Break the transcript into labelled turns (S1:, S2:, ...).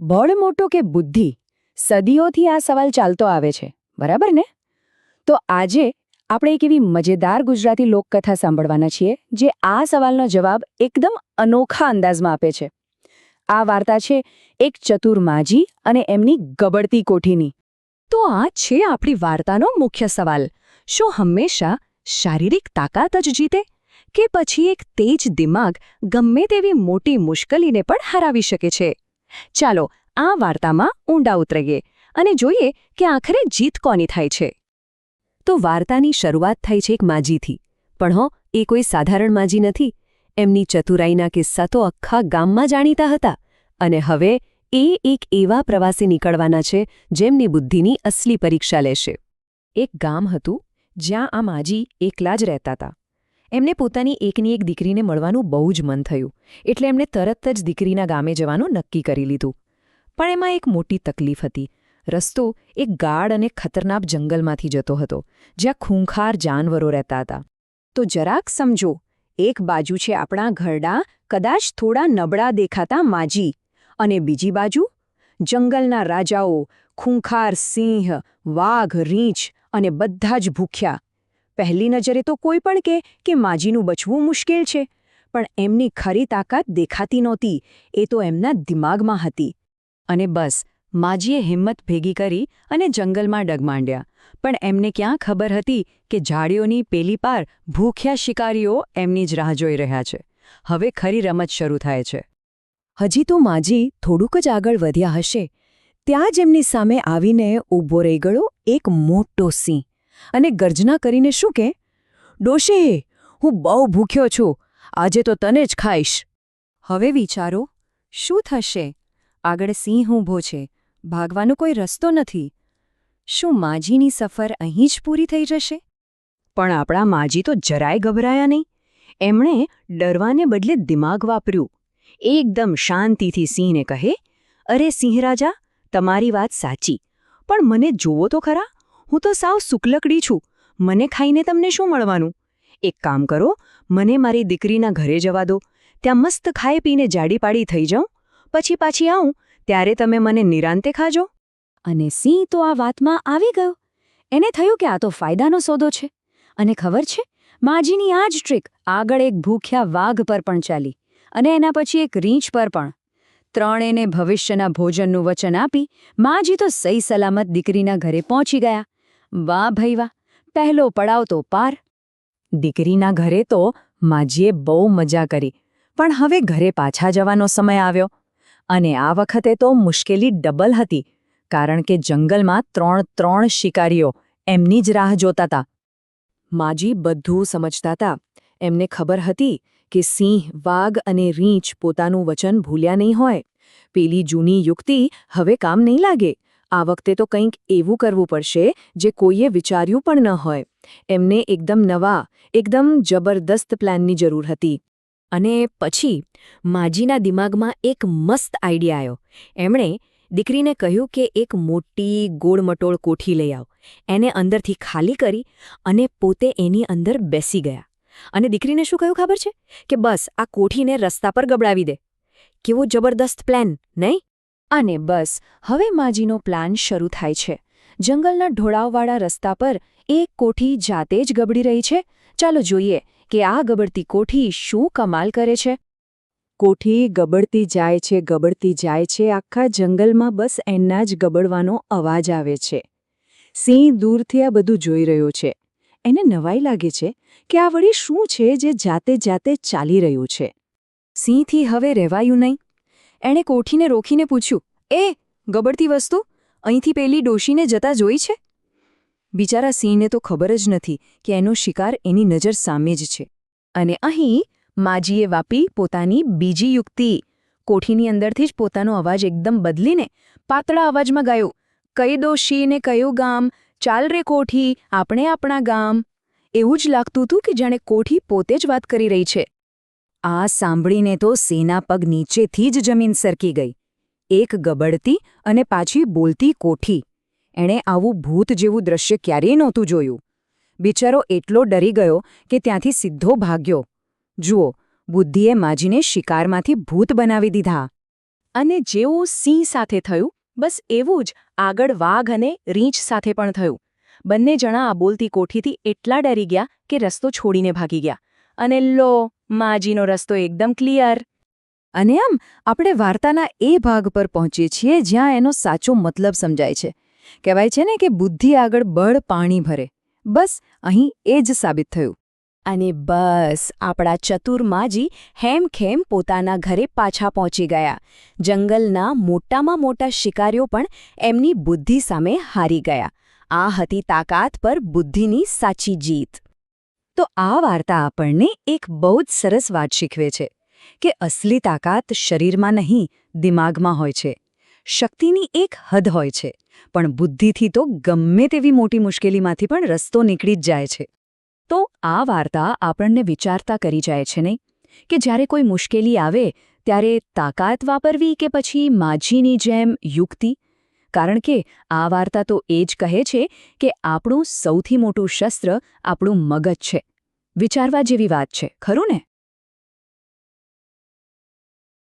S1: બળ મોટો કે બુદ્ધિ? સદીઓથી આ સવાલ ચાલતો આવે છે, બરાબર ને? તો આજે આપણે એક એવી મજેદાર ગુજરાતી લોકકથા સાંભળવાના છીએ જે આ સવાલનો જવાબ એકદમ અનોખા અંદાજમાં આપે છે. આ વાર્તા છે એક ચતુર માજી અને એમની ગબડતી કોઠીની.
S2: તો આ છે આપણી વાર્તાનો મુખ્ય સવાલ. શું હંમેશા શારીરિક તાકાત જ જીતે, કે પછી એક તેજ દિમાગ ગમે તેવી મોટી મુશ્કેલીને પણ હરાવી શકે છે? ચાલો આ વાર્તામાં ઊંડા ઉતરીએ અને જોઈએ કે આખરે જીત કોની થાય છે. તો વાર્તાની શરૂઆત થાય છે એક માજીથી. પણ એ કોઈ સાધારણ માજી નથી. એમની ચતુરાઈના કિસ્સા તો આખા ગામમાં જાણીતા હતા. અને હવે એ એક એવા પ્રવાસે નીકળવાના છે જેમની બુદ્ધિની અસલી પરીક્ષા લેશે. એક ગામ હતું જ્યાં આ માજી એકલા જ રહેતા હતા. એમને પોતાની એકની એક દીકરીને મળવાનું બહુ જ મન થયું, એટલે એમણે તરત જ દીકરીના ગામે જવાનું નક્કી કરી લીધું. પણ એમાં એક મોટી તકલીફ હતી. રસ્તો એક ગાઢ અને ખતરનાક જંગલમાંથી જતો હતો, જ્યાં ખૂંખાર જાનવરો રહેતા હતા. તો જરાક સમજો, એક બાજુ છે આપણા ઘરડા, કદાચ થોડા નબળા દેખાતા માજી, અને બીજી બાજુ જંગલના રાજાઓ, ખૂંખાર સિંહ, વાઘ, રીંછ અને બધા જ ભૂખ્યા. પહેલી નજરે તો કોઈ પણ કહે કે માજીનું બચવું મુશ્કેલ છે, પણ એમની ખરી તાકાત દેખાતી નહોતી. એ તો એમના દિમાગમાં હતી. અને બસ માજીએ હિંમત ભેગી કરી અને જંગલમાં ડગ માંડ્યા. પણ એમને ક્યાં ખબર હતી કે ઝાડીઓની પેલી પાર ભૂખ્યા શિકારીઓ એમની જ રાહ જોઈ રહ્યા છે. હવે ખરી રમત શરૂ થાય છે. હજી તો માજી થોડુંક જ આગળ વધ્યા હશે, ત્યાં જ એમની સામે આવીને ઊભો રહી ગયો એક મોટો સિંહ. અને ગર્જના કરીને શું કહે, "ડોશી, હું બહુ ભૂખ્યો છું, આજે તો તને જ ખાઈશ." હવે વિચારો, શું થશે? આગળ સિંહ ઊભો છે, ભાગવાનો કોઈ રસ્તો નથી. શું માજીની સફર અહીં જ પૂરી થઈ જશે? પણ આપણા માજી તો જરાય ગભરાયા નહીં. એમણે ડરવાને બદલે દિમાગ વાપર્યું. એકદમ શાંતિથી સિંહને કહે, "અરે સિંહરાજા, તમારી વાત સાચી, પણ મને જુઓ તો ખરા, હું તો સાવ સુકલકડી છું. મને ખાઈને તમને શું મળવાનું? એક કામ કરો, મને મારી દીકરીના ઘરે જવા દો. ત્યાં મસ્ત ખાઈ પીને જાડી પાડી થઈ જાઉં. પછી પાછી આવું ત્યારે તમે મને નિરાંતે ખાજો." અને સિંહ તો આ વાતમાં આવી ગયો. એને થયું કે આ તો ફાયદાનો સોદો છે. અને ખબર છે, માજીની આ જ ટ્રીક આગળ એક ભૂખ્યા વાઘ પર પણ ચાલી, અને એના પછી એક રીંછ પર પણ. ત્રણેયને ભવિષ્યના ભોજનનું વચન આપી માજી તો સહી સલામત દીકરીના ઘરે પહોંચી ગયા. વાહ ભાઈ વાહ, પહેલો પડાવ તો પાર. દીકરીના ઘરે તો માજીએ બહુ મજા કરી. પણ હવે ઘરે પાછા જવાનો સમય આવ્યો. અને આ વખતે તો મુશ્કેલી ડબલ હતી, કારણ કે જંગલમાં ત્રણ શિકારીઓ એમની જ રાહ જોતા હતા. માજી બધું સમજતા હતા. એમને ખબર હતી કે સિંહ, વાઘ અને રીંછ પોતાનું વચન ભૂલ્યા નહીં હોય. પેલી જૂની યુક્તિ હવે કામ નહીં લાગે. આ વખતે તો કંઈક એવું કરવું પડશે જે કોઈએ વિચાર્યું પણ ન હોય. એમને એકદમ નવા, એકદમ જબરદસ્ત પ્લાનની જરૂર હતી. અને પછી માજીના દિમાગમાં એક મસ્ત આઈડિયા આવ્યો. એમણે દીકરીને કહ્યું કે એક મોટી ગોળમટોળ કોઠી લઈ આવ. એને અંદરથી ખાલી કરી અને પોતે એની અંદર બેસી ગયા. અને દીકરીને શું કહ્યું ખબર છે? કે બસ આ કોઠીને રસ્તા પર ગબડાવી દે. કેવો જબરદસ્ત પ્લાન, નહીં? અને બસ હવે માજીનો પ્લાન શરૂ થાય છે. જંગલના ઢોળાવવાળા રસ્તા પર એક કોઠી જાતે જ ગબડી રહી છે. ચાલો જોઈએ કે આ ગબડતી કોઠી શું કમાલ કરે છે. કોઠી ગબડતી જાય છે. આખા જંગલમાં બસ એના જ ગબડવાનો અવાજ આવે છે. સિંહ દૂરથી આ બધું જોઈ રહ્યો છે. એને નવાઈ લાગે છે કે આ વળી શું છે જે જાતે ચાલી રહ્યું છે. સિંહથી હવે રહેવાયું નહીં. એણે કોઠીને રોકીને પૂછ્યું, "એ ગબડતી વસ્તુ, અહીંથી પેલી ડોશીને જતા જોઈ છે?" બિચારા સિંહને તો ખબર જ નથી કે એનો શિકાર એની નજર સામે જ છે. અને અહીં માજીએ વાપી પોતાની બીજી યુક્તિ. કોઠીની અંદરથી જ પોતાનો અવાજ એકદમ બદલીને પાતળા અવાજમાં ગાયો, "કઈ ડોશીને કયું ગામ, ચાલ રે કોઠી, આપણે આપણા ગામ." એવું જ લાગતું હતું કે જાણે કોઠી પોતે જ વાત કરી રહી છે. આ સાંભળીને તો સિંહના પગ નીચેથી જ જમીન સરકી ગઈ. એક ગબડતી અને પાછી બોલતી કોઠી. એણે આવું ભૂત જેવું દ્રશ્ય ક્યારેય નહોતું જોયું. બિચારો એટલો ડરી ગયો કે ત્યાંથી સીધો ભાગ્યો. જુઓ, બુદ્ધિએ માજીને શિકારમાંથી ભૂત બનાવી દીધા.
S1: અને જેવું સિંહ સાથે થયું બસ એવું જ આગળ વાઘ અને રીંછ સાથે પણ થયું. બંને જણા આ બોલતી કોઠીથી એટલા ડરી ગયા કે રસ્તો છોડીને ભાગી ગયા. અને લો, માજીનો રસ્તો એકદમ ક્લિયર.
S2: અને આમ આપણે વાર્તાના એ ભાગ પર પહોંચીએ છીએ જ્યાં એનો સાચો મતલબ સમજાય છે. કહેવાય છે ને કે બુદ્ધિ આગળ બળ પાણી ભરે. બસ અહીં એ જ સાબિત થયું. અને બસ આપણા ચતુર માજી હેમખેમ પોતાના ઘરે પાછા પહોંચી ગયા. જંગલના મોટામાં મોટા શિકારીઓ પણ એમની બુદ્ધિ સામે હારી ગયા. આ હતી તાકાત પર બુદ્ધિની સાચી જીત. તો આ વાર્તા આપણને એક બહુ જ સરસ વાત શીખવે છે કે અસલી તાકાત શરીરમાં નહીં, દિમાગમાં હોય છે. શક્તિની એક હદ હોય છે, પણ બુદ્ધિથી તો ગમે તેવી મોટી મુશ્કેલીમાંથી પણ રસ્તો નીકળી જ જાય છે. તો આ વાર્તા આપણને વિચારતા કરી જાય છે નહીં કે જ્યારે કોઈ મુશ્કેલી આવે ત્યારે તાકાત વાપરવી કે પછી માજીની જેમ યુક્તિ? કારણ કે આ વાર્તા તો એ જ કહે છે કે આપણું સૌથી મોટું શસ્ત્ર આપણું મગજ છે. વિચારવા જેવી વાત છે, ખરું ને?